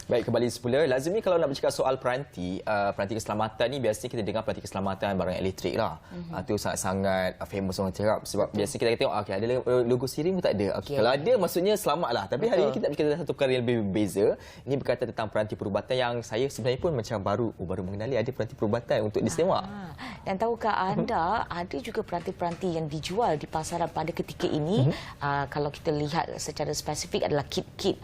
Baik, kembali semula. Lazimnya kalau nak bercakap soal peranti, peranti keselamatan ni biasanya kita dengar peranti keselamatan barang elektrik lah. Itu sangat-sangat famous orang cakap. Sebab biasa kita tengok, okay, ada logo Siri pun tak ada. Okay, kalau ada, maksudnya selamat lah. Tapi hari ini kita berkata tentang satu perkara yang lebih berbeza. Ini berkaitan tentang peranti perubatan yang saya sebenarnya pun macam baru mengenali ada peranti perubatan untuk disewa. Dan tahukah anda, ada juga peranti-peranti yang dijual di pasaran pada ketika ini. Kalau kita lihat secara spesifik adalah kit-kit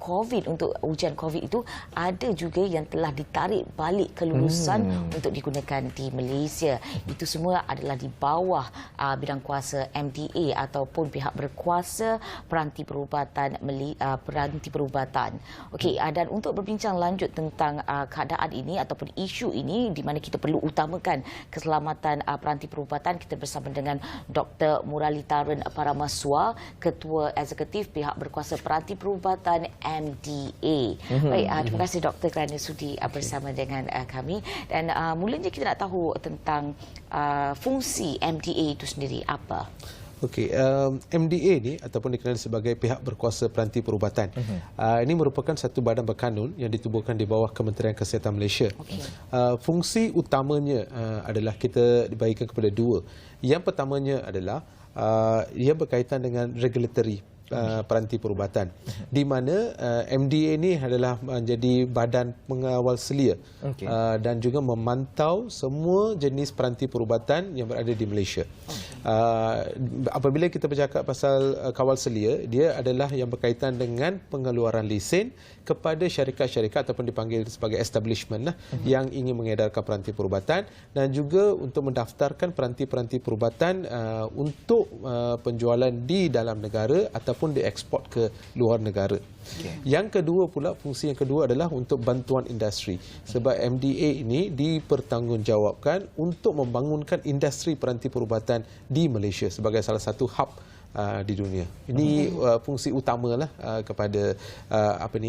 COVID untuk ujian COVID itu, ada juga yang telah ditarik balik kelulusan untuk digunakan di Malaysia. Itu semua adalah di bawah bidang kuasa MDA ataupun pihak berkuasa peranti perubatan. Okey, dan untuk berbincang lanjut tentang keadaan ini ataupun isu ini di mana kita perlu utamakan keselamatan peranti perubatan, kita bersama dengan Dr. Muralitaran Paramaswa, Ketua Eksekutif Pihak Berkuasa Peranti Perubatan MDA. Baik, terima kasih doktor kerana sudi bersama dengan kami. Dan mulanya kita nak tahu tentang fungsi MDA itu sendiri apa? Okey, MDA ni ataupun dikenali sebagai Pihak Berkuasa Peranti Perubatan. Ini merupakan satu badan berkanun yang ditubuhkan di bawah Kementerian Kesihatan Malaysia. Fungsi utamanya adalah kita dibagikan kepada dua. Yang pertamanya adalah ia berkaitan dengan regulatory peranti perubatan, di mana MDA ini adalah menjadi badan pengawal selia dan juga memantau semua jenis peranti perubatan yang berada di Malaysia. Apabila kita bercakap pasal kawal selia, dia adalah yang berkaitan dengan pengeluaran lesen kepada syarikat-syarikat ataupun dipanggil sebagai establishment yang ingin mengedarkan peranti perubatan, dan juga untuk mendaftarkan peranti-peranti perubatan untuk penjualan di dalam negara ataupun dieksport ke luar negara. Yang kedua pula, fungsi yang kedua adalah untuk bantuan industri. Sebab MDA ini dipertanggungjawabkan untuk membangunkan industri peranti perubatan di Malaysia sebagai salah satu hub di dunia. Ini fungsi utamalah kepada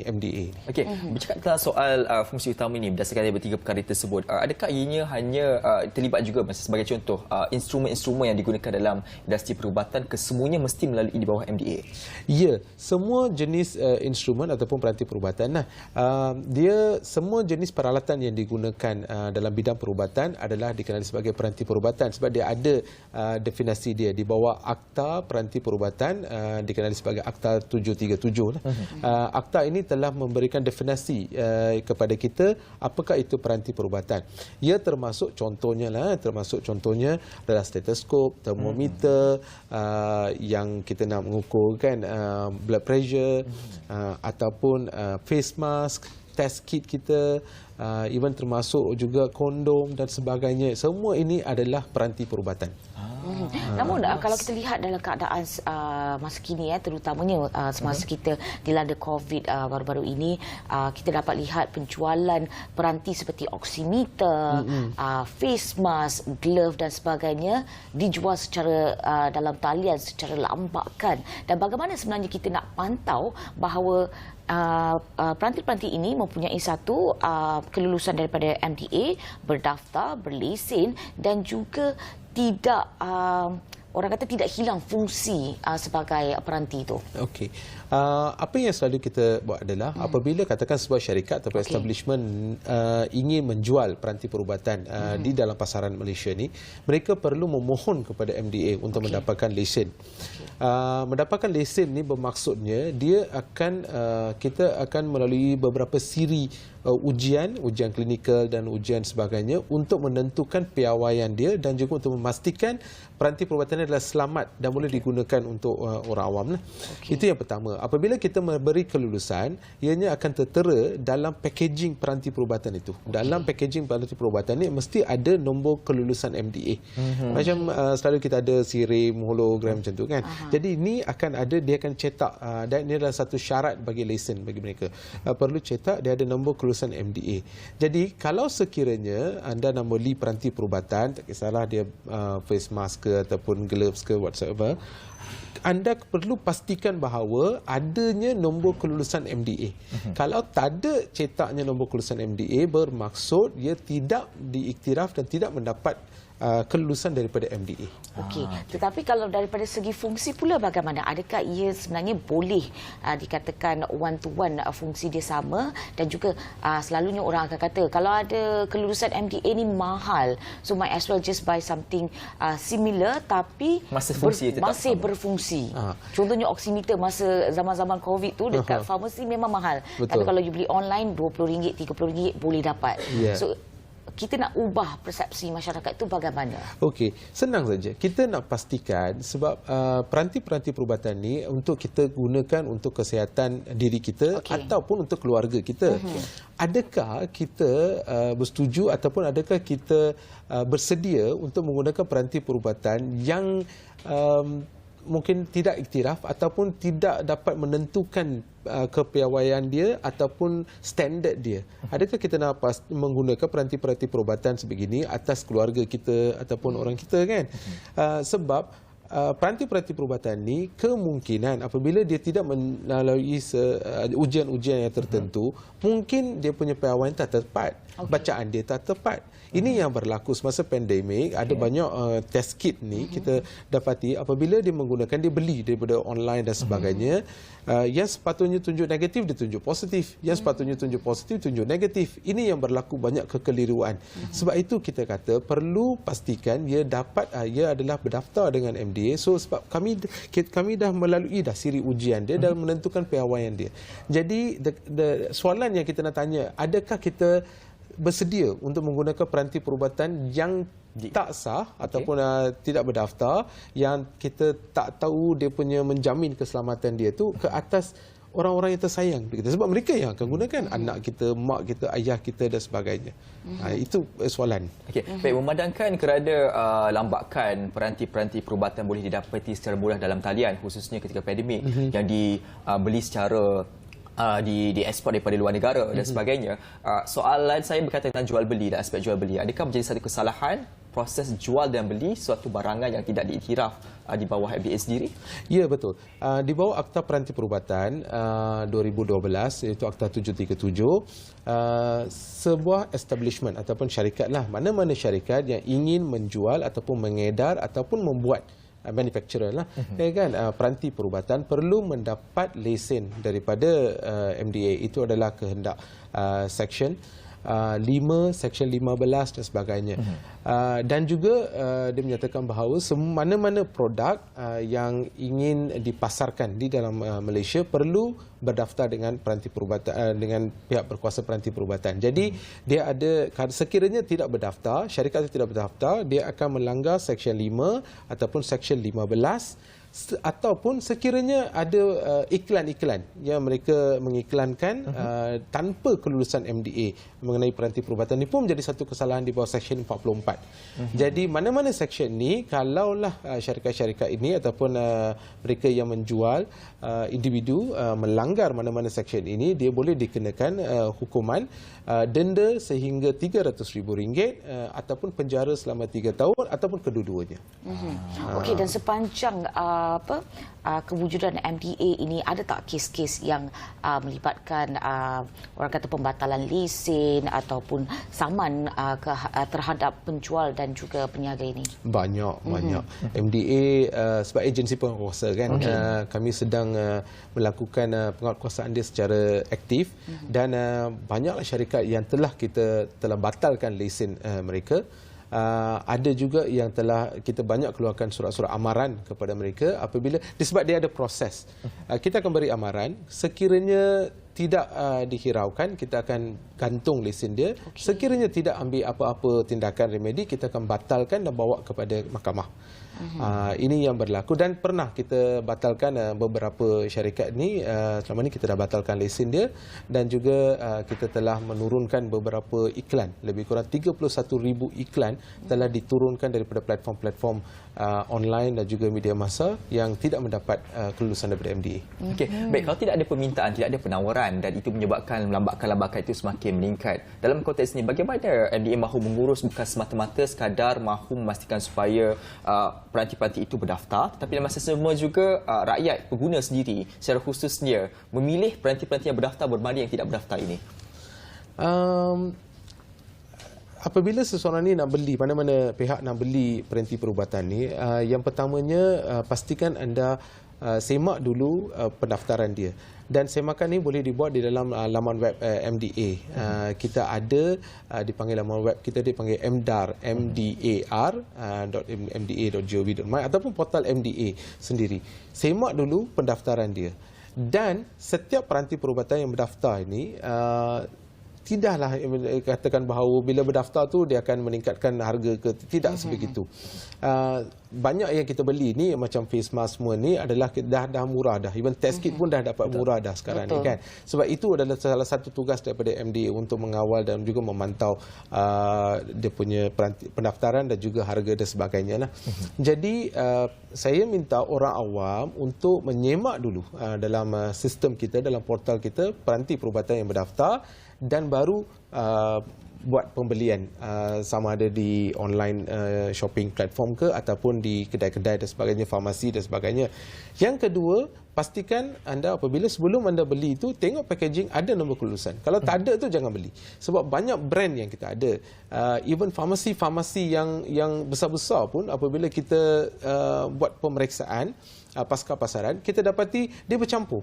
MDA. Okey, bercakap tentang soal fungsi utama ini berdasarkan daripada tiga perkara tersebut, adakah ianya hanya terlibat juga sebagai contoh instrumen-instrumen yang digunakan dalam industri perubatan, kesemuanya mesti melalui di bawah MDA? Ya, semua jenis instrumen ataupun peranti perubatan dia semua jenis peralatan yang digunakan dalam bidang perubatan adalah dikenali sebagai peranti perubatan sebab dia ada definisi dia di bawah Akta Peranti Perubatan, dikenali sebagai Akta 737. Akta ini telah memberikan definisi kepada kita apakah itu peranti perubatan. Ia termasuk contohnya adalah stetoskop, termometer yang kita nak mengukurkan blood pressure, ataupun face mask, test kit kita, even termasuk juga kondom dan sebagainya. Semua ini adalah peranti perubatan. Namun kalau kita lihat dalam keadaan masa kini, terutamanya semasa kita dilanda COVID baru-baru ini, kita dapat lihat penjualan peranti seperti oximeter, face mask, glove dan sebagainya dijual secara dalam talian, secara lambakan. Dan bagaimana sebenarnya kita nak pantau bahawa peranti-peranti ini mempunyai satu kelulusan daripada MDA, berdaftar, berlesen dan juga tidak orang kata tidak hilang fungsi sebagai peranti itu. Okey. Apa yang selalu kita buat adalah apabila katakan sebuah syarikat atau establishment ingin menjual peranti perubatan di dalam pasaran Malaysia ni, mereka perlu memohon kepada MDA untuk mendapatkan lesen. Mendapatkan lesen ni bermaksudnya dia akan kita akan melalui beberapa siri ujian klinikal dan ujian sebagainya untuk menentukan piawaian dia dan juga untuk memastikan peranti perubatan adalah selamat dan boleh digunakan untuk orang awam. Itu yang pertama. Apabila kita memberi kelulusan, ianya akan tertera dalam packaging peranti perubatan itu. Dalam packaging peranti perubatan ini mesti ada nombor kelulusan MDA. Macam selalu kita ada sirim, hologram macam tu kan. Jadi ini akan ada, dia akan cetak dan ini adalah satu syarat bagi lesen bagi mereka. Perlu cetak dia ada nombor kelulusan MDA. Jadi kalau sekiranya anda nak beli peranti perubatan, tak kisahlah dia face mask ke ataupun gloves ke whatsoever, anda perlu pastikan bahawa adanya nombor kelulusan MDA. Kalau tak ada cetaknya nombor kelulusan MDA, bermaksud ia tidak diiktiraf dan tidak mendapat kelulusan daripada MDA. Okey. Tetapi kalau daripada segi fungsi pula bagaimana? Adakah ia sebenarnya boleh dikatakan one to one fungsi dia sama, dan juga selalunya orang akan kata kalau ada kelulusan MDA ni mahal, so might as well just buy something similar tapi masih berfungsi. Contohnya oximeter masa zaman-zaman COVID tu dekat farmasi memang mahal. Betul. Tapi kalau you beli online RM20, RM30 boleh dapat. Yeah. So kita nak ubah persepsi masyarakat itu bagaimana? Okey, senang saja. Kita nak pastikan sebab peranti-peranti perubatan ni untuk kita gunakan untuk kesihatan diri kita ataupun untuk keluarga kita. Adakah kita bersetuju ataupun adakah kita bersedia untuk menggunakan peranti perubatan yang mungkin tidak iktiraf ataupun tidak dapat menentukan kepiawaian dia ataupun standard dia. Adakah kita nak menggunakan peranti-peranti perubatan sebegini atas keluarga kita ataupun orang kita kan? Sebab peranti-peranti perubatan ni kemungkinan apabila dia tidak melalui ujian-ujian yang tertentu, mungkin dia punya piawaian tak tepat, bacaan dia tak tepat. Ini yang berlaku semasa pandemik. Ada banyak test kit ni kita dapati apabila dia menggunakan, dia beli daripada online dan sebagainya. Yang sepatutnya tunjuk negatif, dia tunjuk positif. Yang sepatutnya tunjuk positif, tunjuk negatif. Ini yang berlaku banyak kekeliruan. Sebab itu kita kata perlu pastikan ia adalah berdaftar dengan MDA. So sebab kami dah melalui siri ujian dia dan menentukan piawaian dia. Jadi soalan yang kita nak tanya, adakah kita bersedia untuk menggunakan peranti perubatan yang tak sah ataupun tidak berdaftar, yang kita tak tahu dia punya menjamin keselamatan dia tu ke atas orang-orang yang tersayang kita, sebab mereka yang akan gunakan, anak kita, mak kita, ayah kita dan sebagainya. Itu soalan. Okey, baik, memandangkan kerana lambakan peranti-peranti perubatan boleh didapati secara mudah dalam talian, khususnya ketika pandemik yang dibeli secara diekspor daripada luar negara dan sebagainya. Soalan saya berkaitan dengan jual beli dan aspek jual beli. Adakah menjadi satu kesalahan proses jual dan beli suatu barangan yang tidak diiktiraf di bawah FDA sendiri? Ya, betul. Di bawah Akta Peranti Perubatan 2012, iaitu Akta 737, sebuah establishment ataupun syarikat mana-mana syarikat yang ingin menjual ataupun mengedar ataupun membuat manufacturer peranti perubatan perlu mendapat lesen daripada MDA. Itu adalah kehendak Section 5, Section 15 dan sebagainya. Dan juga dia menyatakan bahawa mana-mana produk yang ingin dipasarkan di dalam Malaysia perlu berdaftar dengan peranti perubatan, dengan pihak berkuasa peranti perubatan. Jadi dia ada, sekiranya tidak berdaftar, syarikat itu tidak berdaftar, dia akan melanggar Section 5 ataupun Section 15, ataupun sekiranya ada iklan-iklan yang mereka mengiklankan tanpa kelulusan MDA mengenai peranti perubatan, ini pun menjadi satu kesalahan di bawah Section 44. Jadi mana-mana section ni, kalaulah syarikat-syarikat ini ataupun mereka yang menjual individu melanggar mana-mana section ini, dia boleh dikenakan hukuman denda sehingga RM300,000 ataupun penjara selama 3 tahun ataupun kedua-duanya. Okey, dan sepanjang kewujudan MDA ini, ada tak kes-kes yang melibatkan orang kata pembatalan lesen ataupun saman terhadap penjual dan juga peniaga ini? Banyak. MDA sebab agensi penguatkuasa kan, kami sedang melakukan penguatkuasaan dia secara aktif dan banyaklah syarikat yang telah batalkan lesen mereka. Ada juga yang telah kita banyak keluarkan surat-surat amaran kepada mereka apabila sebab dia ada proses. Kita akan beri amaran, sekiranya tidak dihiraukan, kita akan gantung lesen dia. Sekiranya tidak ambil apa-apa tindakan remedi, kita akan batalkan dan bawa kepada mahkamah. Ini yang berlaku dan pernah kita batalkan beberapa syarikat ni. Selama ni kita dah batalkan lesen dia dan juga kita telah menurunkan beberapa iklan. Lebih kurang 31,000 iklan telah diturunkan daripada platform-platform online dan juga media massa yang tidak mendapat kelulusan daripada MDA. Okey, baik, kalau tidak ada permintaan, tidak ada penawaran dan itu menyebabkan lambakan-lambakan itu semakin meningkat. Dalam konteks ini, bagaimana MDA mahu mengurus bukan semata-mata sekadar mahu memastikan supaya peranti-peranti itu berdaftar, tetapi dalam masa sama juga rakyat, pengguna sendiri secara khususnya memilih peranti-peranti yang berdaftar berbanding yang tidak berdaftar ini? apabila seseorang ni nak beli, mana-mana pihak nak beli peranti perubatan ni, yang pertamanya pastikan anda semak dulu pendaftaran dia. Dan semakan ni boleh dibuat di dalam laman web MDA. Kita ada dipanggil laman web kita dipanggil mdar.mda.gov.my ataupun portal MDA sendiri. Semak dulu pendaftaran dia. Dan setiap peranti perubatan yang berdaftar ini tidaklah katakan bahawa bila berdaftar tu dia akan meningkatkan harga ke, tidak sebegitu. Banyak yang kita beli ni macam face mask semua ni adalah dah murah dah. Even test kit pun dah dapat murah dah sekarang ni kan. Sebab itu adalah salah satu tugas daripada MDA untuk mengawal dan juga memantau dia punya pendaftaran dan juga harga dan sebagainya lah. Jadi saya minta orang awam untuk menyemak dulu dalam sistem kita, dalam portal kita peranti perubatan yang berdaftar, dan baru buat pembelian sama ada di online shopping platform ke ataupun di kedai-kedai dan sebagainya, farmasi dan sebagainya. Yang kedua, pastikan anda apabila sebelum anda beli itu tengok packaging ada nombor kelulusan. Kalau tak ada tu jangan beli. Sebab banyak brand yang kita ada. Even farmasi yang besar-besar pun apabila kita buat pemeriksaan pasca pasaran, kita dapati dia bercampur.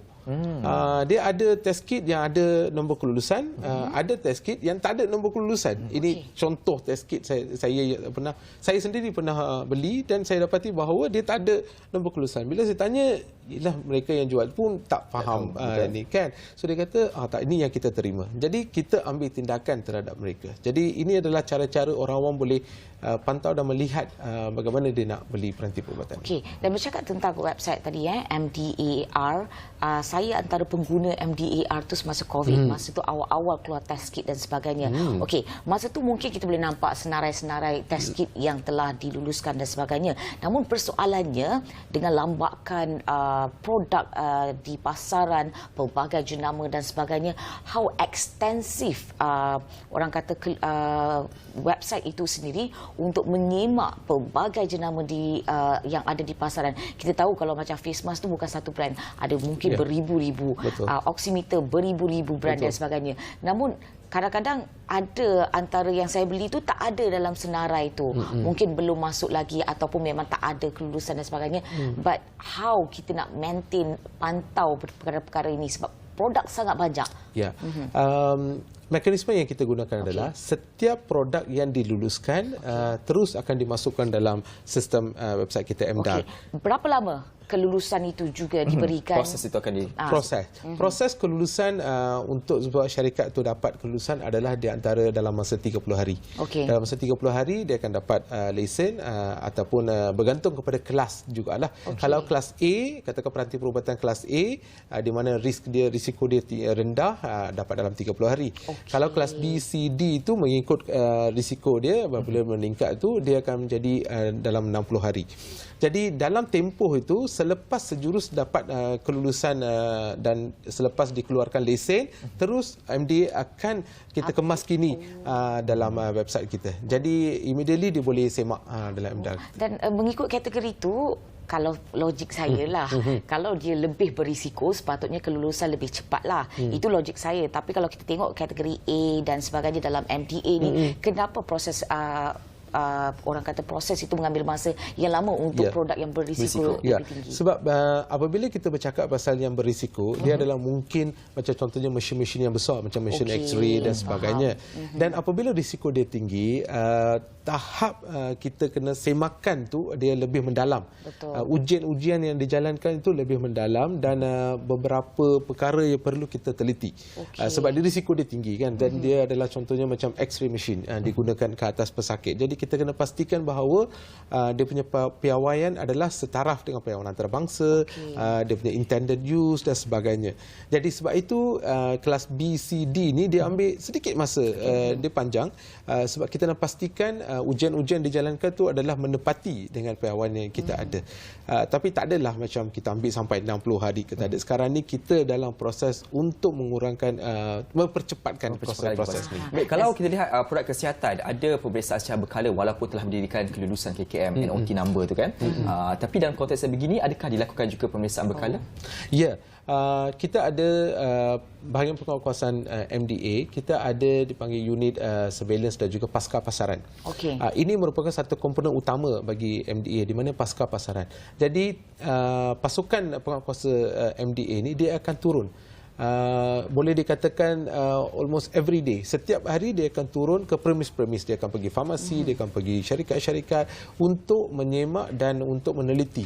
Dia ada test kit yang ada nombor kelulusan, ada test kit yang tak ada nombor kelulusan. Ini contoh test kit saya sendiri pernah beli dan saya dapati bahawa dia tak ada nombor kelulusan. Bila saya tanya, ialah mereka yang jual pun tak faham ni kan. So dia kata tak, ini yang kita terima. Jadi kita ambil tindakan terhadap mereka. Jadi ini adalah cara-cara orang awam boleh pantau dan melihat bagaimana dia nak beli peranti perubatan. Okey, dan bercakap tentang website tadi MDAR, saya antara pengguna MDAR tu semasa COVID, masa tu awal-awal keluar test kit dan sebagainya. Okey, masa tu mungkin kita boleh nampak senarai-senarai test kit yang telah diluluskan dan sebagainya. Namun persoalannya dengan lambakan produk di pasaran, pelbagai jenama dan sebagainya, how extensive orang kata website itu sendiri untuk menyemak pelbagai jenama yang ada di pasaran. Kita tahu kalau macam face mask tu bukan satu brand, ada mungkin beribu-ribu, oximeter beribu-ribu brand dan sebagainya. Namun kadang-kadang ada antara yang saya beli tu tak ada dalam senarai tu. Mungkin belum masuk lagi ataupun memang tak ada kelulusan dan sebagainya. But how kita nak maintain, pantau perkara-perkara ini sebab produk sangat banyak. Ya. Mekanisme yang kita gunakan adalah setiap produk yang diluluskan terus akan dimasukkan dalam sistem website kita MDAR. Berapa lama kelulusan itu juga diberikan? Proses itu akan Proses kelulusan untuk sebuah syarikat itu dapat kelulusan adalah di antara dalam masa 30 hari. Dalam masa 30 hari dia akan dapat lesen ataupun bergantung kepada kelas jugalah. Kalau kelas A, katakan peranti perubatan kelas A di mana risiko dia rendah, dapat dalam 30 hari. Kalau kelas B, C, D itu mengikut risiko dia, apabila meningkat itu dia akan menjadi dalam 60 hari. Jadi dalam tempoh itu selepas sejurus dapat kelulusan dan selepas dikeluarkan lesen, terus MDA akan kita kemas kini dalam website kita. Jadi immediately dia boleh semak dalam MDAR. Dan mengikut kategori itu, kalau logik saya lah, kalau dia lebih berisiko, sepatutnya kelulusan lebih cepatlah. Itu logik saya. Tapi kalau kita tengok kategori A dan sebagainya dalam MDA ni, kenapa proses orang kata proses itu mengambil masa yang lama untuk produk yang berisiko lebih tinggi? Sebab apabila kita bercakap pasal yang berisiko, dia adalah mungkin macam contohnya mesin-mesin yang besar macam mesin X-ray dan sebagainya. Dan apabila risiko dia tinggi, tahap kita kena semakan tu dia lebih mendalam. Ujian-ujian yang dijalankan itu lebih mendalam dan beberapa perkara yang perlu kita teliti. Sebab dia risiko dia tinggi kan, dan dia adalah contohnya macam X-ray machine digunakan ke atas pesakit. Jadi kita kena pastikan bahawa dia punya piawaian adalah setaraf dengan piawaian antarabangsa, dia punya intended use dan sebagainya. Jadi sebab itu kelas B, C, D ni dia ambil sedikit masa, dia panjang sebab kita nak pastikan ujian-ujian dijalankan tu adalah menepati dengan piawaian yang kita ada. Tapi tak adalah macam kita ambil sampai 60 hari kita ada. Sekarang ni kita dalam proses untuk mengurangkan, mempercepatkan proses ni. Baik, kalau kita lihat produk kesihatan, ada pemeriksaan secara berkala walaupun telah mendirikan kelulusan KKM NOT number tu kan. Tapi dalam konteks yang begini, adakah dilakukan juga pemeriksaan berkala? Ya, kita ada bahagian penguatkuasaan MDA, kita ada dipanggil unit surveillance dan juga pasca pasaran. Okey. Ini merupakan satu komponen utama bagi MDA di mana pasca pasaran. Jadi pasukan penguatkuasa MDA ni dia akan turun. Boleh dikatakan almost every day. Setiap hari dia akan turun ke premis-premis. Dia akan pergi farmasi, dia akan pergi syarikat-syarikat untuk menyemak dan untuk meneliti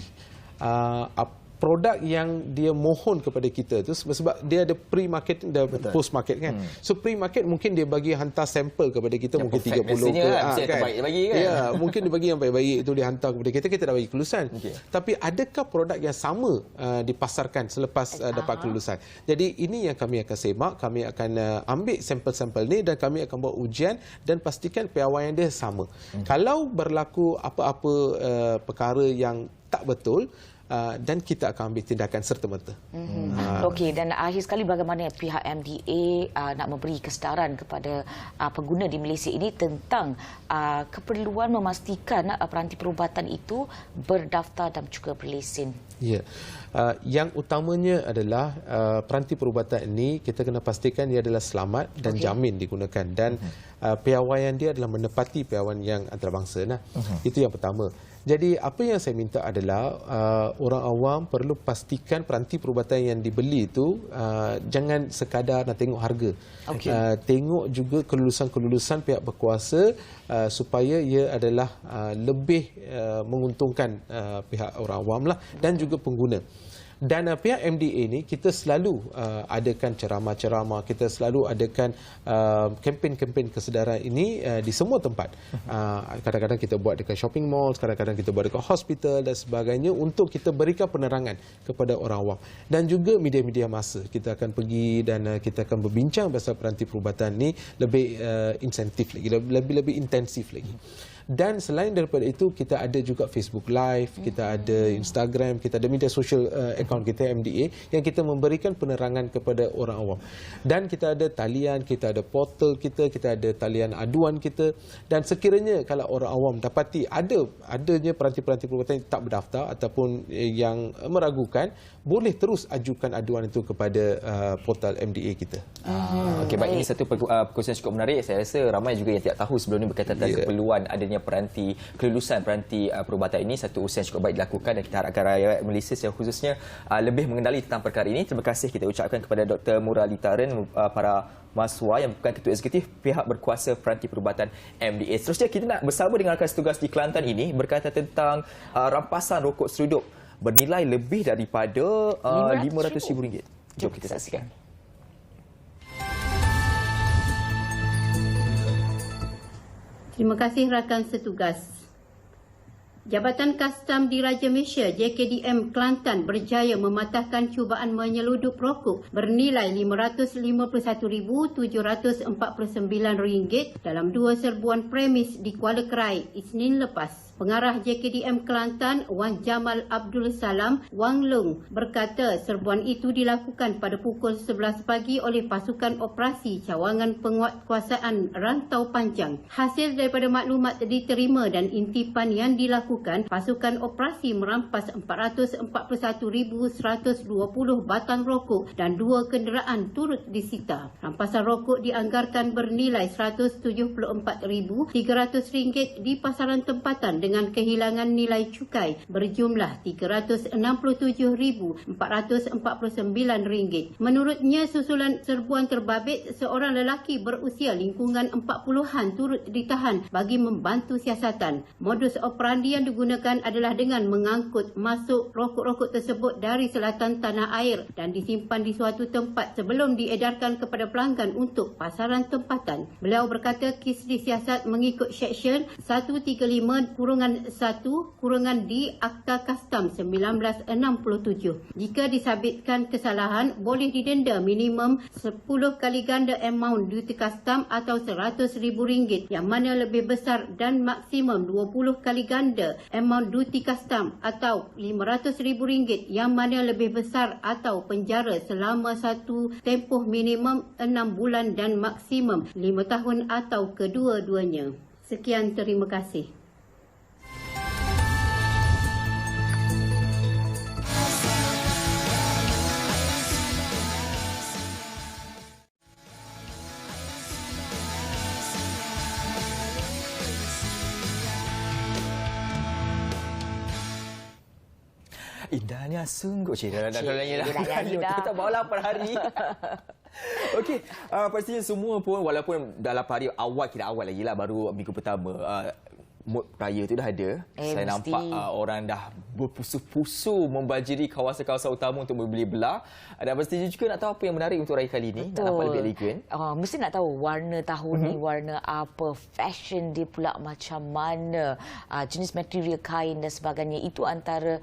produk yang dia mohon kepada kita tu, sebab dia ada pre-market dan post-market kan. So pre-market mungkin dia bagi hantar sampel kepada kita, yang mungkin 30 ke kan? Terbaik dia bagi kan. Ya, mungkin dia bagi yang baik-baik itu dia hantar kepada kita, kita dah bagi kelulusan. Tapi adakah produk yang sama dipasarkan selepas dapat kelulusan? Jadi ini yang kami akan semak, kami akan ambil sampel-sampel ni dan kami akan buat ujian dan pastikan piawaian dia sama. Kalau berlaku apa-apa perkara yang tak betul, dan kita akan ambil tindakan serta-merta. Okey, dan akhir sekali bagaimana pihak MDA nak memberi kesedaran kepada pengguna di Malaysia ini tentang keperluan memastikan peranti perubatan itu berdaftar dan juga berlesen? Ya. Yang utamanya adalah peranti perubatan ini kita kena pastikan dia adalah selamat dan jamin digunakan, dan piawaian dia adalah menepati piawaian yang antarabangsa. Itu yang pertama. Jadi apa yang saya minta adalah orang awam perlu pastikan peranti perubatan yang dibeli itu jangan sekadar nak tengok harga. Tengok juga kelulusan-kelulusan pihak berkuasa supaya ia adalah lebih menguntungkan pihak orang awam lah dan juga pengguna. Dan pihak MDA ni kita selalu adakan ceramah-ceramah, kita selalu adakan kempen-kempen kesedaran ini di semua tempat. Kadang-kadang kita buat dekat shopping mall, kadang-kadang kita buat dekat hospital dan sebagainya untuk kita berikan penerangan kepada orang awam. Dan juga media-media masa. Kita akan pergi dan kita akan berbincang pasal peranti perubatan ni lebih insentif lagi, lebih intensif lagi. Dan selain daripada itu, kita ada juga Facebook Live, kita ada Instagram, kita ada media sosial akaun kita MDA yang kita memberikan penerangan kepada orang awam. Dan kita ada talian, kita ada portal kita ada talian aduan kita. Dan sekiranya kalau orang awam dapati adanya peranti-peranti perubatan yang tak berdaftar ataupun yang meragukan, boleh terus ajukan aduan itu kepada portal MDA kita. Okey, baik. Ini satu perkongsian cukup menarik. Saya rasa ramai juga yang tidak tahu sebelum ini berkaitan dengan keperluan adanya kelulusan peranti perubatan ini. Satu usaha yang cukup baik dilakukan dan kita harapkan rakyat Malaysia secara khususnya lebih mengenali tentang perkara ini. Terima kasih kita ucapkan kepada Dr. Murali Taren, para mahasiswa yang bukan ketua eksekutif pihak berkuasa peranti perubatan MDA. Seterusnya kita nak bersama dengan rakan setugas di Kelantan ini berkaitan tentang rampasan rokok seruduk bernilai lebih daripada RM500,000. Jom kita saksikan. Terima kasih rakan setugas. Jabatan Kastam Diraja Malaysia JKDM Kelantan berjaya mematahkan cubaan menyeludup rokok bernilai RM550,749 dalam 2 serbuan premis di Kuala Kerai Isnin lepas. Pengarah JKDM Kelantan Wan Jamal Abdul Salam Wang Long berkata serbuan itu dilakukan pada pukul 11 pagi oleh pasukan operasi cawangan penguatkuasaan rantau panjang. Hasil daripada maklumat diterima dan intipan yang dilakukan, pasukan operasi merampas 441,120 batang rokok dan 2 kenderaan turut disita. Rampasan rokok dianggarkan bernilai RM174,300 di pasaran tempatan dengan kehilangan nilai cukai berjumlah RM367,449. Menurutnya, susulan serbuan terbabit, seorang lelaki berusia lingkungan 40-an turut ditahan bagi membantu siasatan. Modus operandi yang digunakan adalah dengan mengangkut masuk rokok-rokok tersebut dari selatan tanah air dan disimpan di suatu tempat sebelum diedarkan kepada pelanggan untuk pasaran tempatan. Beliau berkata kes disiasat mengikut Seksyen 135-1-D Akta Kastam 1967. Jika disabitkan kesalahan, boleh didenda minimum 10 kali ganda amaun duty kastam atau RM100,000 yang mana lebih besar dan maksimum 20 kali ganda amaun duty kastam atau RM500,000 yang mana lebih besar atau penjara selama satu tempoh minimum 6 bulan dan maksimum 5 tahun atau kedua-duanya. Sekian, terima kasih. Indahnya sungguh. Dah nyanyi dia nak nyanyi dah. Kita bawa 8 hari. Okey, pastinya semua pun walaupun dah 8 hari awal, kira awal lagi lah, baru minggu pertama. Mood raya tu dah ada. Saya mesti. nampak orang dah berpusu-pusu membajiri kawasan-kawasan utama untuk membeli belah. Dan pastinya juga nak tahu apa yang menarik untuk raya kali ini. Nak nampak lebih elegan. Mesti nak tahu warna tahun ni warna apa, fashion dia pula macam mana, jenis material kain dan sebagainya. Itu antara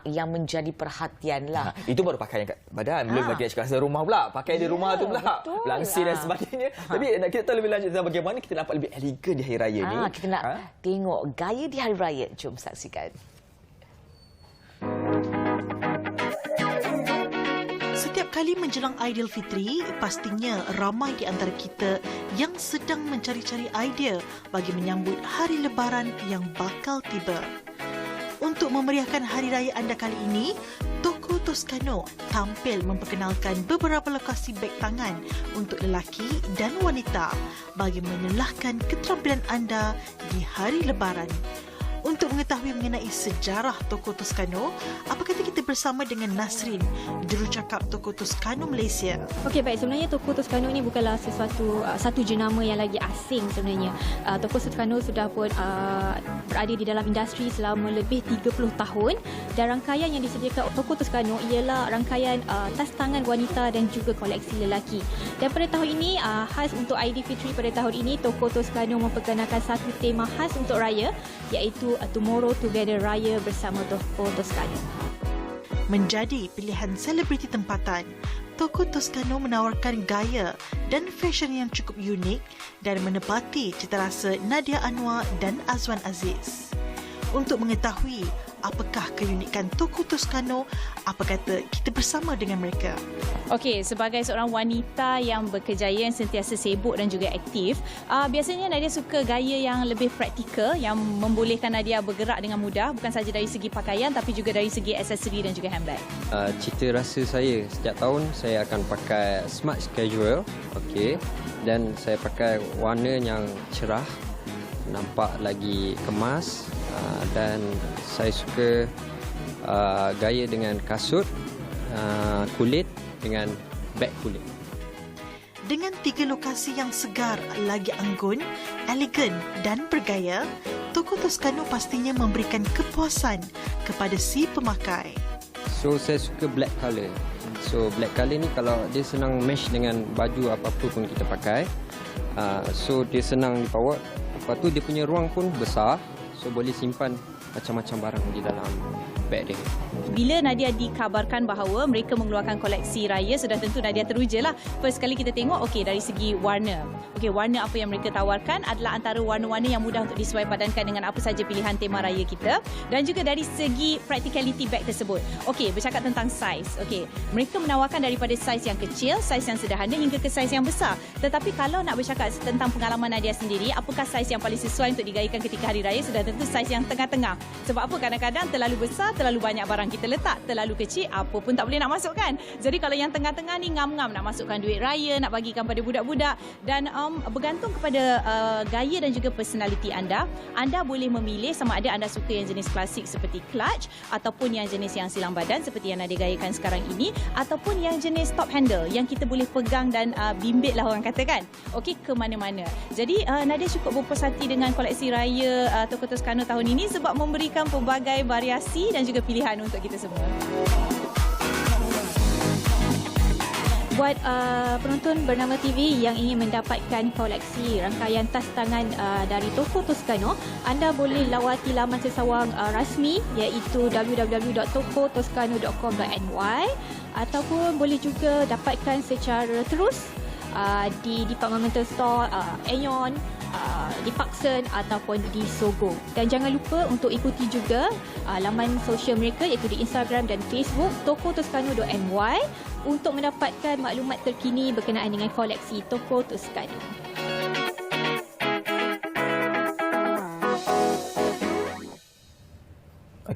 yang menjadi perhatian lah. Itu baru pakaian kat badan. Belum lagi nak cakap rumah pula. Pakai di rumah tu pula. Langsir dan sebagainya. Tapi nak kita tahu lebih lanjut tentang bagaimana kita nampak lebih elegan di hari raya ni. Kita nak tengok gaya di hari raya. Jom saksikan. Setiap kali menjelang Aidilfitri, pastinya ramai di antara kita yang sedang mencari-cari idea bagi menyambut hari Lebaran yang bakal tiba. Untuk memeriahkan hari raya anda kali ini, Toko Toscano tampil memperkenalkan beberapa lokasi beg tangan untuk lelaki dan wanita bagi menelahkan keterampilan anda di hari Lebaran. Untuk mengetahui mengenai sejarah Toko Toscano, apa kata kita bersama dengan Nasrin, jurucakap Toko Toscano Malaysia. Okey, baik. Sebenarnya Toko Toscano ini bukanlah satu jenama yang lagi asing sebenarnya. Toko Toscano sudah pun berada di dalam industri selama lebih 30 tahun dan rangkaian yang disediakan Toko Toscano ialah rangkaian tas tangan wanita dan juga koleksi lelaki. Dan pada tahun ini, khas untuk Aidilfitri pada tahun ini, Toko Toscano memperkenalkan satu tema khas untuk raya, iaitu Tomorrow Together Raya bersama Toko Toscano. Menjadi pilihan selebriti tempatan, Toko Toscano menawarkan gaya dan fashion yang cukup unik dan menepati citarasa Nadia Anwar dan Azwan Aziz. Untuk mengetahui apakah keunikan Toko Toscano, apa kata kita bersama dengan mereka. Okey, sebagai seorang wanita yang berkejaya, yang sentiasa sibuk dan juga aktif, biasanya Nadia suka gaya yang lebih praktikal, yang membolehkan Nadia bergerak dengan mudah, bukan sahaja dari segi pakaian tapi juga dari segi aksesori dan juga handbag. Cita rasa saya setiap tahun saya akan pakai smart casual, okey, dan saya pakai warna yang cerah, nampak lagi kemas, dan saya suka gaya dengan kasut kulit dengan beg kulit. Dengan 3 lokasi yang segar, lagi anggun, elegan dan bergaya, Toko Toscano pastinya memberikan kepuasan kepada si pemakai. So saya suka black colour. So black colour ni kalau dia senang match dengan baju apa-apa pun kita pakai. So dia senang dibawa. Lepas tu dia punya ruang pun besar. So boleh simpan macam-macam barang di dalam beg dia. Bila Nadia dikabarkan bahawa mereka mengeluarkan koleksi raya, sudah tentu Nadia teruja lah. First kali kita tengok, okey, dari segi warna. Okey, warna apa yang mereka tawarkan adalah antara warna-warna yang mudah untuk disesuai padankan dengan apa saja pilihan tema raya kita. Dan juga dari segi practicality beg tersebut. Okey, bercakap tentang saiz. Okey, mereka menawarkan daripada saiz yang kecil, saiz yang sederhana hingga ke saiz yang besar. Tetapi kalau nak bercakap tentang pengalaman Nadia sendiri, apakah saiz yang paling sesuai untuk digayakan ketika hari raya? Sudah tentu saiz yang tengah-tengah. Sebab apa? Kadang-kadang terlalu besar, terlalu banyak barang kita letak, terlalu kecil, apa pun tak boleh nak masukkan. Jadi kalau yang tengah-tengah ni ngam-ngam nak masukkan duit raya, nak bagikan pada budak-budak, dan bergantung kepada gaya dan juga personality anda. Anda boleh memilih sama ada anda suka yang jenis klasik seperti clutch, ataupun yang jenis yang silang badan seperti yang Nadia gayakan sekarang ini, ataupun yang jenis top handle yang kita boleh pegang dan bimbit lah orang katakan. Okey, ke mana-mana. Jadi Nadia cukup berpuas hati dengan koleksi raya Toko Toscano tahun ini sebab memberikan pelbagai variasi dan juga pilihan untuk kita semua. Buat penonton Bernama TV yang ingin mendapatkan koleksi rangkaian tas tangan dari Toko Toscano, anda boleh lawati laman sesawang rasmi iaitu www.tokotoscano.com.my ataupun boleh juga dapatkan secara terus di Departmental Store Aeon, di Paksen ataupun di Sogo. Dan jangan lupa untuk ikuti juga laman sosial mereka iaitu di Instagram dan Facebook tokotoscano.my untuk mendapatkan maklumat terkini berkenaan dengan koleksi Toko Toscano.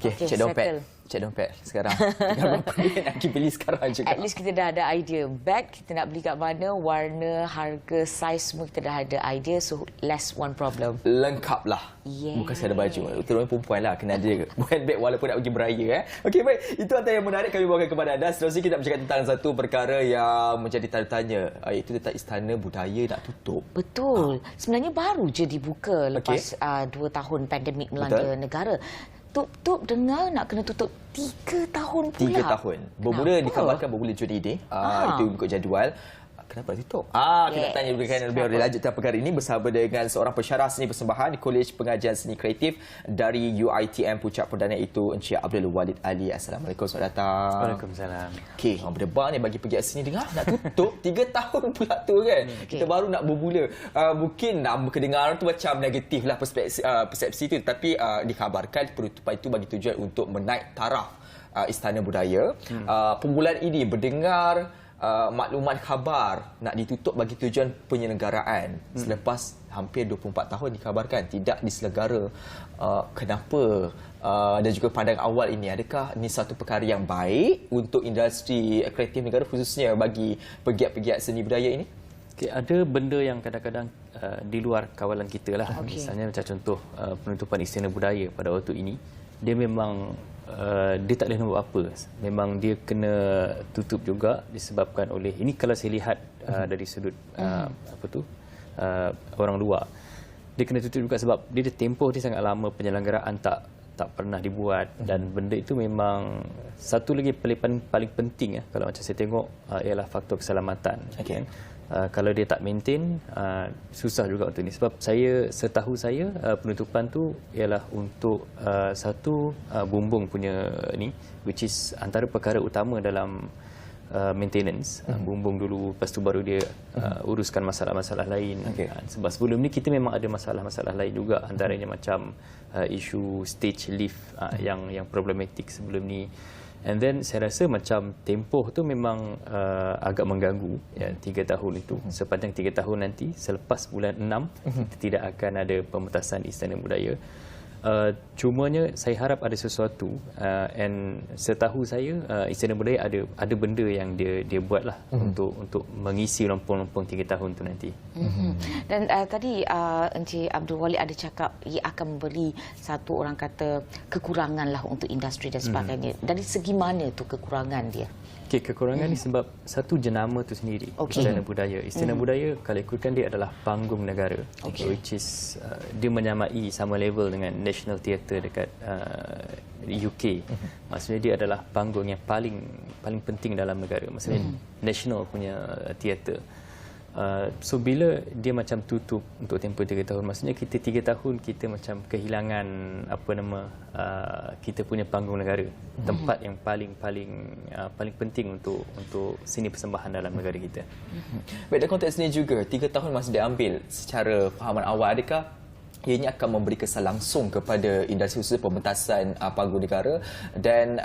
Okey, Okey, cek dompet. settle. Cek dompet sekarang. Tinggal berapa duit nak pergi beli sekarang juga. At least kita dah ada idea. Bag kita nak beli kat mana, warna, harga, saiz semua kita dah ada idea. So less one problem. Lengkap lah. Yeah. Bukan sekadar baju. Terutama perempuan lah kena ada handbag walaupun nak pergi beraya. Okey, baik. Itu antara yang menarik kami bawakan kepada anda. Seterusnya kita bercakap tentang satu perkara yang menjadi tanda tanya, iaitu tentang Istana Budaya nak tutup. Betul. Sebenarnya baru je dibuka lepas 2 tahun pandemik melanda negara. Tutup dengar nak kena tutup 3 tahun pula. 3 tahun. Bermula dikabarkan bermula Jun ini. Itu ikut jadual. Kenapa tutup? Kita tanya lebih lanjut tentang perkara ini bersama dengan seorang pensyarah seni persembahan di Kolej Pengajian Seni Kreatif dari UiTM Puncak Perdana, itu Encik Abdul Walid Ali. Assalamualaikum, selamat datang. Waalaikumsalam. Okey, orang berdebar ni bagi pegiat seni dengar nak tutup 3 tahun pula tu kan. Kita baru nak bermula. Mungkin kedengaran tu macam negatif lah persepsi tu, tapi dikabarkan penutupan itu bagi tujuan untuk menaik taraf Istana Budaya. Permulaan ini berdengar maklumat khabar nak ditutup bagi tujuan penyelenggaraan selepas hampir 24 tahun dikabarkan tidak diselenggara. Kenapa? Dan juga pandangan awal ini, adakah ini satu perkara yang baik untuk industri kreatif negara, khususnya bagi pegiat-pegiat seni budaya ini? Okay, ada benda yang kadang-kadang di luar kawalan kita lah. Misalnya macam contoh penutupan Istana Budaya pada waktu ini, dia memang dia tak boleh nak buat apa. Memang dia kena tutup juga disebabkan oleh, ini kalau saya lihat dari sudut orang luar, dia kena tutup juga sebab dia tempoh dia sangat lama, penyelenggaraan tak pernah dibuat, dan benda itu memang satu lagi paling penting kalau macam saya tengok ialah faktor keselamatan. Kan? Kalau dia tak maintain, susah juga untuk ini. Sebab setahu saya penutupan tu ialah untuk satu bumbung punya ni, which is antara perkara utama dalam maintenance. Bumbung dulu, lepas tu baru dia uruskan masalah-masalah lain. Sebab sebelum ni kita memang ada masalah-masalah lain juga, antaranya macam isu stage lift yang problematik sebelum ni. And then saya rasa macam tempoh tu memang agak mengganggu 3 tahun itu. Sepanjang 3 tahun nanti, selepas bulan 6 kita tidak akan ada pementasan Istana Budaya. Cumanya saya harap ada sesuatu, and setahu saya Istana Budaya ada benda yang dia buatlah untuk mengisi lompong-lompong 3 tahun tu nanti. Dan tadi Encik Abdul Walid ada cakap ia akan memberi satu, orang kata, kekurangan lah untuk industri dan sebagainya. Dari segi mana tu kekurangan dia? Kekurangan ni sebab satu jenama tu sendiri, Istana Budaya. Istana Budaya kalau ikutkan dia adalah panggung negara, which is dia menyamai sama level dengan National Theatre dekat UK. Maksudnya dia adalah panggung yang paling penting dalam negara, maksudnya national punya theatre. So bila dia macam tutup untuk tempoh 3 tahun, maksudnya kita 3 tahun kita macam kehilangan kita punya panggung negara, tempat yang paling penting untuk seni persembahan dalam negara kita. Baik, dalam konteks ini juga 3 tahun masih diambil secara fahaman awal, adakah ianya akan memberi kesan langsung kepada industri khusus pementasan panggung negara, dan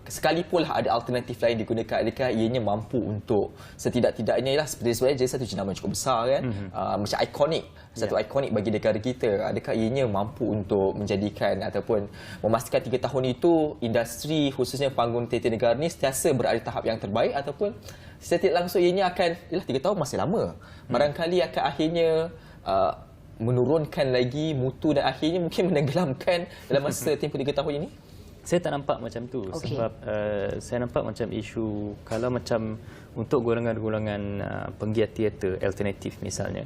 sekalipun ada alternatif lain digunakan, adakah ianya mampu untuk setidak-tidaknya sebenarnya jadi satu jenama cukup besar kan, macam ikonik, satu ikonik bagi negara kita, adakah ianya mampu untuk menjadikan ataupun memastikan 3 tahun itu industri khususnya panggung teater negara ni sentiasa berada di tahap yang terbaik, ataupun secara tidak langsung ianya akan 3 tahun masih lama, barangkali akan akhirnya menurunkan lagi mutu dan akhirnya mungkin menenggelamkan dalam masa tempoh 3 tahun ini? Saya tak nampak macam tu, sebab saya nampak macam isu kalau macam untuk golongan-golongan penggiat teater alternatif misalnya,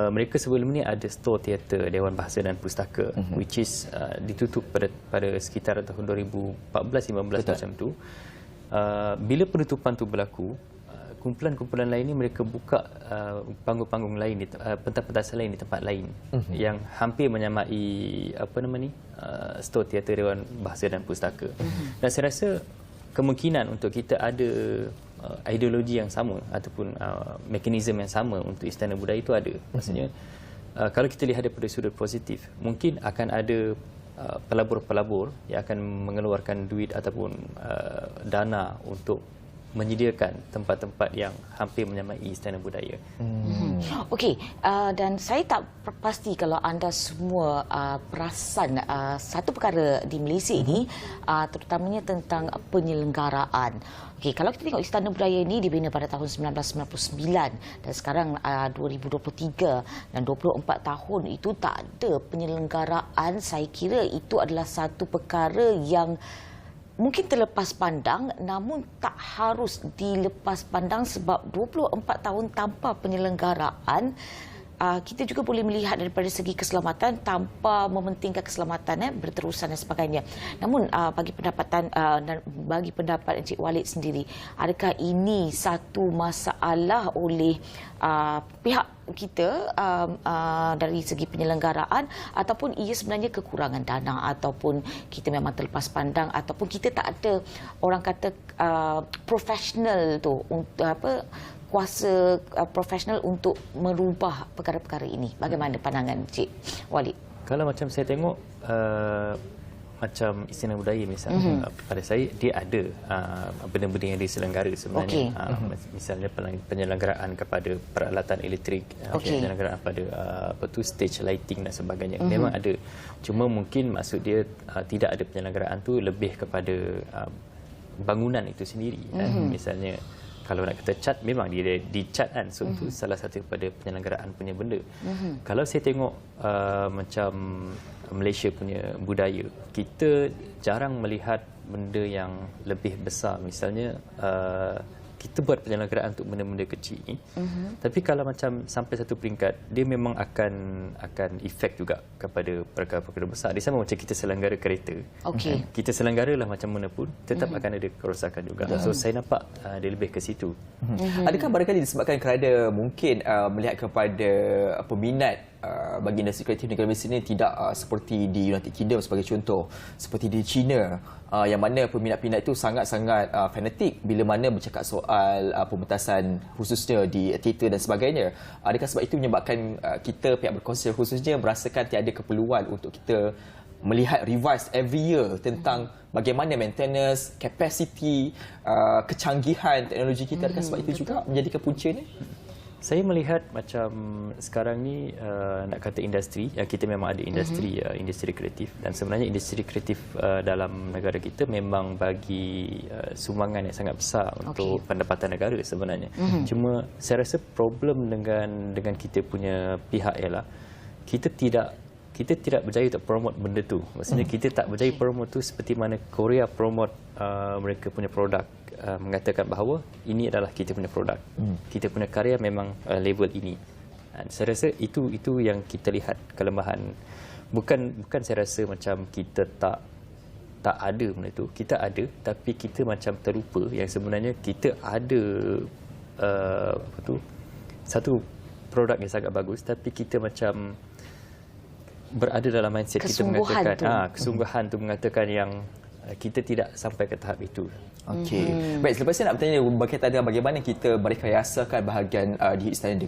mereka sebelum ni ada store teater Dewan Bahasa dan Pustaka, which is ditutup pada sekitar tahun 2014-15 macam tu. Bila penutupan tu berlaku, kumpulan-kumpulan lain ni mereka buka panggung-panggung lain, pentas-pentas lain di tempat lain yang hampir menyamai store teater Dewan Bahasa dan Pustaka. Dan saya rasa kemungkinan untuk kita ada ideologi yang sama ataupun mekanisme yang sama untuk Istana Budaya itu ada. Maksudnya kalau kita lihat daripada sudut positif, mungkin akan ada pelabur-pelabur yang akan mengeluarkan duit ataupun dana untuk menyediakan tempat-tempat yang hampir menyamai Istana Budaya. Okey, dan saya tak pasti kalau anda semua perasan satu perkara di Malaysia ini, terutamanya tentang penyelenggaraan. Okey, kalau kita tengok Istana Budaya ini dibina pada tahun 1999 dan sekarang 2023 dan 24 tahun itu tak ada penyelenggaraan. Saya kira itu adalah satu perkara yang mungkin terlepas pandang, namun tak harus dilepas pandang sebab 24 tahun tanpa penyelenggaraan, kita juga boleh melihat daripada segi keselamatan tanpa mementingkan keselamatan berterusan dan sebagainya. Namun bagi pendapat Encik Walid sendiri, adakah ini satu masalah oleh pihak kita dari segi penyelenggaraan ataupun ia sebenarnya kekurangan dana ataupun kita memang terlepas pandang ataupun kita tak ada orang kata profesional tu untuk kuasa profesional untuk merubah perkara-perkara ini. Bagaimana pandangan Cik Walid? Kalau macam saya tengok macam Istana Budaya misalnya, pada saya dia ada benda-benda yang diselenggara sebenarnya. Misalnya penyelenggaraan kepada peralatan elektrik, penyelenggaraan pada stage lighting dan sebagainya. Memang ada. Cuma mungkin maksud dia tidak ada penyelenggaraan tu lebih kepada bangunan itu sendiri. Misalnya kalau nak kata cat, memang dia dicat kan. So itu salah satu pada penyelenggaraan punya benda. Kalau saya tengok macam Malaysia punya budaya, kita jarang melihat benda yang lebih besar. Misalnya kita buat penyelenggaraan untuk benda-benda kecil ni. Tapi kalau macam sampai satu peringkat, dia memang akan efek juga kepada perkara-perkara besar. Dia sama macam kita selenggara kereta. Kita selenggaralah macam mana pun, tetap akan ada kerosakan juga. So saya nampak dia lebih ke situ. Adakah barangkali disebabkan kerana mungkin melihat kepada peminat bagi industri kreatif negara Malaysia ini tidak seperti di United Kingdom sebagai contoh, seperti di China yang mana peminat-peminat itu sangat-sangat fanatik bila mana bercakap soal pementasan khususnya di teater dan sebagainya. Adakah sebab itu menyebabkan kita pihak berkonsert khususnya merasakan tiada keperluan untuk kita melihat revise every year tentang bagaimana maintenance, capacity, kecanggihan teknologi kita? Adakah sebab itu juga menjadi kepuncanya? Saya melihat macam sekarang ni nak kata industri, kita memang ada industri industri kreatif dan sebenarnya industri kreatif dalam negara kita memang bagi sumbangan yang sangat besar untuk pendapatan negara sebenarnya. Cuma saya rasa problem dengan kita punya pihak ialah kita tidak berjaya untuk promote benda tu. Maksudnya kita tak berjaya promote tu seperti mana Korea promote mereka punya produk, mengatakan bahawa ini adalah kita punya produk. Kita punya karya memang level ini. Dan saya rasa itu yang kita lihat kelemahan. Bukan saya rasa macam kita tak ada benda tu. Kita ada, tapi kita macam terlupa yang sebenarnya kita ada satu produk yang sangat bagus, tapi kita macam berada dalam mindset kita mengatakan kesungguhan tu mengatakan yang kita tidak sampai ke tahap itu. Okey. Baik, selepas saya nak bertanya berkaitan dengan bagaimana kita merekayasa bahagian di Istana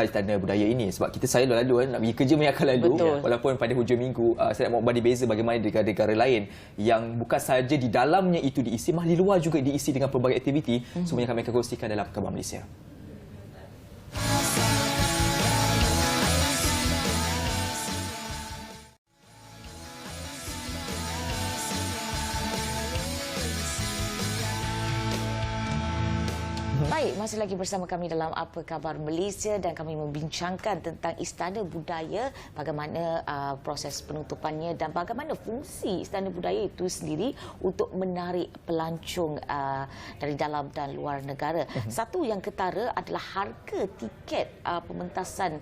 Istana Budaya ini, sebab kita saya lalu nak pergi kerja akan lalu. Walaupun pada hujung minggu saya nak membanding beza bagaimana di negara-negara lain yang bukan sahaja di dalamnya itu diisi, malah di luar juga diisi dengan pelbagai aktiviti. Semuanya kami akan kongsikan dalam Khabar Malaysia. Baik, masih lagi bersama kami dalam Apa Khabar Malaysia dan kami membincangkan tentang Istana Budaya, bagaimana proses penutupannya dan bagaimana fungsi Istana Budaya itu sendiri untuk menarik pelancong dari dalam dan luar negara. Satu yang ketara adalah harga tiket pementasan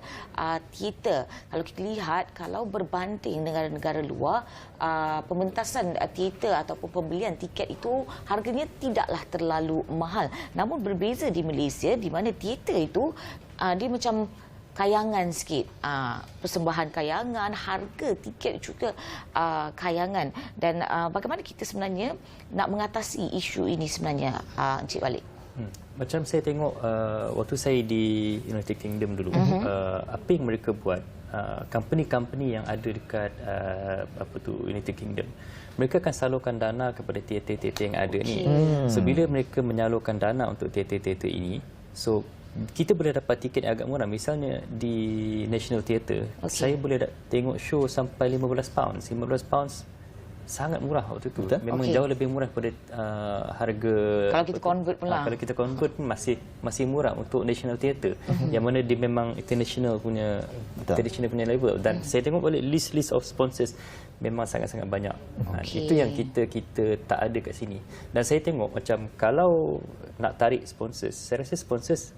teater. Kalau kita lihat, kalau berbanding negara-negara luar, pementasan teater ataupun pembelian tiket itu harganya tidaklah terlalu mahal. Namun berbeza di Malaysia di mana teater itu dia macam kayangan sikit. Persembahan kayangan, harga tiket juga kayangan. Dan bagaimana kita sebenarnya nak mengatasi isu ini sebenarnya, Encik Walid? Macam saya tengok waktu saya di United Kingdom dulu, apa yang mereka buat company-company yang ada dekat United Kingdom, mereka akan salurkan dana kepada teater-teater yang ada ni. So bila mereka menyalurkan dana untuk teater-teater ini, so kita boleh dapat tiket yang agak murah. Misalnya di National Theatre, saya boleh tengok show sampai £15. £15 sangat murah waktu tu. Memang jauh lebih murah daripada harga Kalau kita convert pula. Kalau kita convert pun masih murah untuk National Theatre. Yang mana dia memang international punya level. Dan saya tengok balik list of sponsors memang sangat-sangat banyak. Itu yang kita tak ada kat sini. Dan saya tengok macam kalau nak tarik sponsors, saya rasa sponsors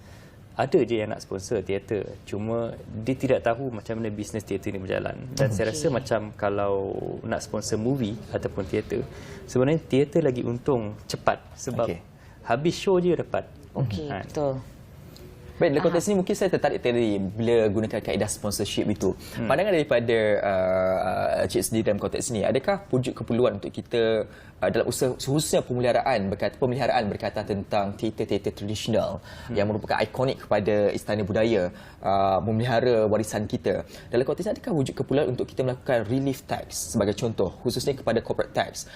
ada je yang nak sponsor teater, cuma dia tidak tahu macam mana bisnes teater ni berjalan. Dan saya rasa macam kalau nak sponsor movie ataupun teater, sebenarnya teater lagi untung cepat sebab habis show je dapat. Betul. Baik, dalam konteks ini mungkin saya tertarik tadi bila gunakan kaedah sponsorship itu. Pandangan daripada Cik sendiri dalam konteks ini, adakah wujud keperluan untuk kita dalam usaha khususnya pemeliharaan berkaitan tentang teater-teater tradisional yang merupakan ikonik kepada Istana Budaya, memelihara warisan kita. Dalam konteks ini, adakah wujud keperluan untuk kita melakukan relief tax sebagai contoh, khususnya kepada corporate tax,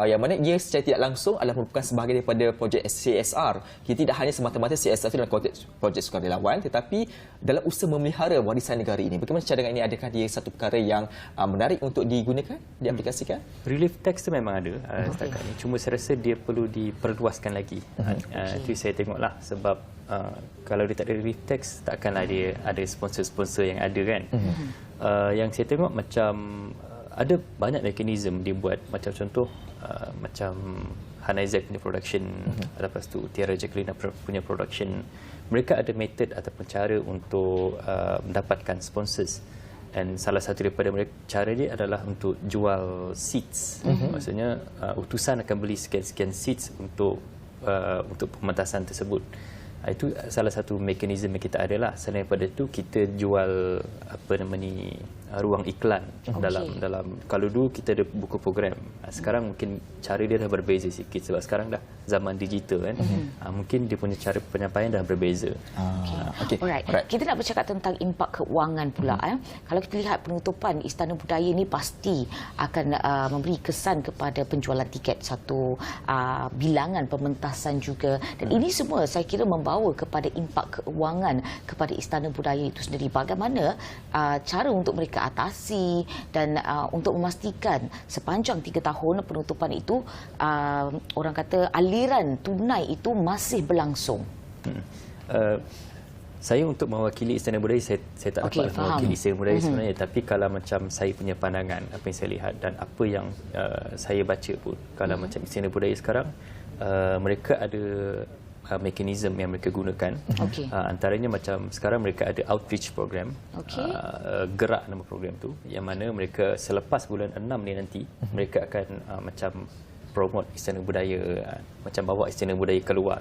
yang mana ia secara tidak langsung adalah merupakan sebahagian daripada projek CSR. Kita tidak hanya semata-mata CSR itu dalam konteks projek sukarelawan, tetapi dalam usaha memelihara warisan negara ini. Bagaimana cara dengan ini? Adakah dia satu perkara yang menarik untuk digunakan, diaplikasikan? Relief tax tu memang ada setakat ni. Cuma saya rasa dia perlu diperluaskan lagi. Itu saya tengoklah sebab kalau dia tak ada relief tax, takkanlah dia ada sponsor-sponsor yang ada kan. Yang saya tengok macam ada banyak mekanisme dia buat. Macam contoh macam Hana Isaac punya production, lepas tu Tiara Jacqueline punya production. Mereka ada metod ataupun cara untuk mendapatkan sponsors. Dan salah satu daripada cara dia adalah untuk jual seats. Maksudnya utusan akan beli sekian-sekian seats untuk pementasan tersebut. Itu salah satu mekanisme yang kita ada lah. Selain daripada itu, kita jual ruang iklan dalam kalau dulu kita ada buku program. Sekarang mungkin cara dia dah berbeza sikit sebab sekarang dah zaman digital kan. Mungkin dia punya cara penyampaian dah berbeza. Alright. Kita nak bercakap tentang impak keuangan pula. Kalau kita lihat penutupan Istana Budaya ni pasti akan memberi kesan kepada penjualan tiket, satu bilangan pementasan juga. Dan ini semua saya kira membawa kepada impak keuangan kepada Istana Budaya itu sendiri. Bagaimana cara untuk mereka atasi dan untuk memastikan sepanjang 3 tahun penutupan itu orang kata aliran tunai itu masih berlangsung. Saya untuk mewakili Istana Budaya, saya tak dapat mewakili Istana Budaya sebenarnya, tapi kalau macam saya punya pandangan, apa yang saya lihat dan apa yang saya baca pun, kalau macam Istana Budaya sekarang, mereka ada mekanisme yang mereka gunakan. Antaranya macam sekarang mereka ada outreach program, gerak nama program tu, yang mana mereka selepas bulan 6 ni nanti mereka akan macam promote Istana Budaya, macam bawa Istana Budaya keluar.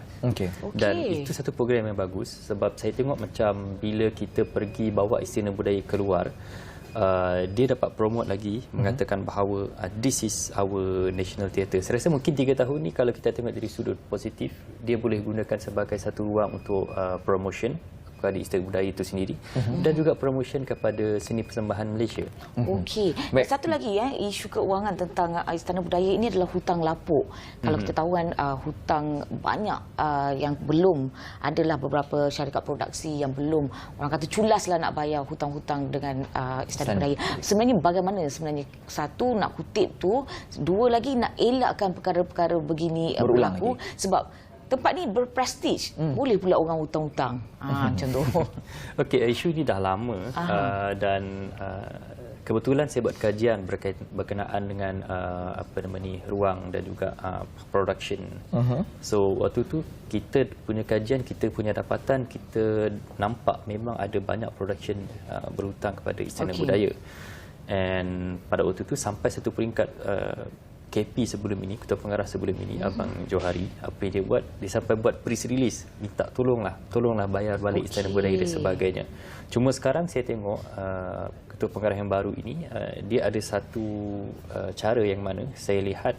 Dan itu satu program yang bagus sebab saya tengok macam bila kita pergi bawa Istana Budaya keluar, dia dapat promote lagi, mengatakan bahawa this is our national theatre. Saya rasa mungkin 3 tahun ni kalau kita tengok dari sudut positif, dia boleh gunakan sebagai satu ruang untuk promotion kepada Istana Budaya itu sendiri dan juga promotion kepada seni persembahan Malaysia. Satu lagi isu keuangan tentang Istana Budaya ini adalah hutang lapuk. Kalau kita tahu kan hutang banyak yang belum, adalah beberapa syarikat produksi yang belum, orang kata culaslah nak bayar hutang-hutang dengan Istana Budaya. Sebenarnya bagaimana sebenarnya, satu nak kutip tu, dua lagi nak elakkan perkara-perkara begini berlaku sebab tempat ni berprestij. Boleh pula orang hutang-hutang. Macam tu. Isu ni dah lama dan kebetulan saya buat kajian berkenaan dengan ruang dan juga production. So waktu tu kita punya kajian, kita punya dapatan, kita nampak memang ada banyak production berhutang kepada Istana Budaya. And pada waktu tu sampai satu peringkat KP sebelum ini, Ketua Pengarah sebelum ini, Abang Johari, apa yang dia buat, dia sampai buat press release, minta tolonglah bayar balik Istana Budaya dan sebagainya. Cuma sekarang saya tengok Ketua Pengarah yang baru ini, dia ada satu cara yang mana saya lihat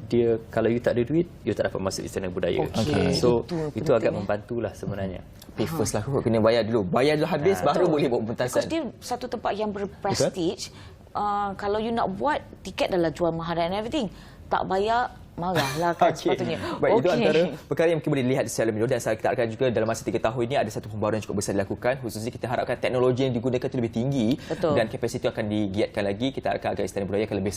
dia, kalau you tak ada duit, you tak dapat masuk Istana Budaya. So itu agak membantulah sebenarnya. pay first lah, kena bayar dulu. Bayar dulu habis baru boleh buat pementasan. Because dia satu tempat yang berprestige. Kalau you nak buat, tiket dah lah jual mahal and everything. Tak bayar, marahlah kan sepatutnya. Baik, itu antara perkara yang mungkin boleh dilihat di sosial media dan saya kita harapkan juga dalam masa 3 tahun ini ada satu pembaruan yang cukup besar dilakukan. Khususnya kita harapkan teknologi yang digunakan itu lebih tinggi. Betul. Dan kapasiti itu akan digiatkan lagi. Kita harapkan agar Istana Budaya akan lebih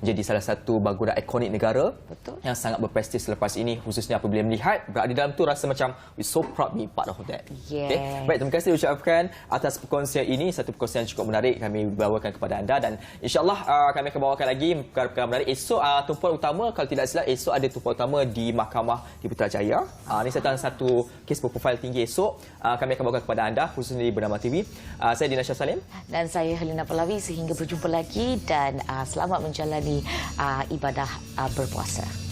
menjadi salah satu bangunan ikonik negara. Betul. Yang sangat berprestij selepas ini, khususnya apabila melihat berada dalam tu rasa macam we so proud be part of that. Yeah. Baik, terima kasih diucapkan atas perkongsian ini, satu perkongsian yang cukup menarik kami bawakan kepada anda dan insya-Allah kami akan bawakan lagi perkara-perkara menarik. Esok tumpuan utama kalau tidak silap esok ada tumpuan utama di Mahkamah di Putrajaya. Ini satu kes berprofil tinggi esok. Kami akan bawakan kepada anda khususnya di Bernama TV. Saya Dina Shah Salim dan saya Helena Pahlavi. Sehingga berjumpa lagi dan selamat menjalani ibadah berpuasa.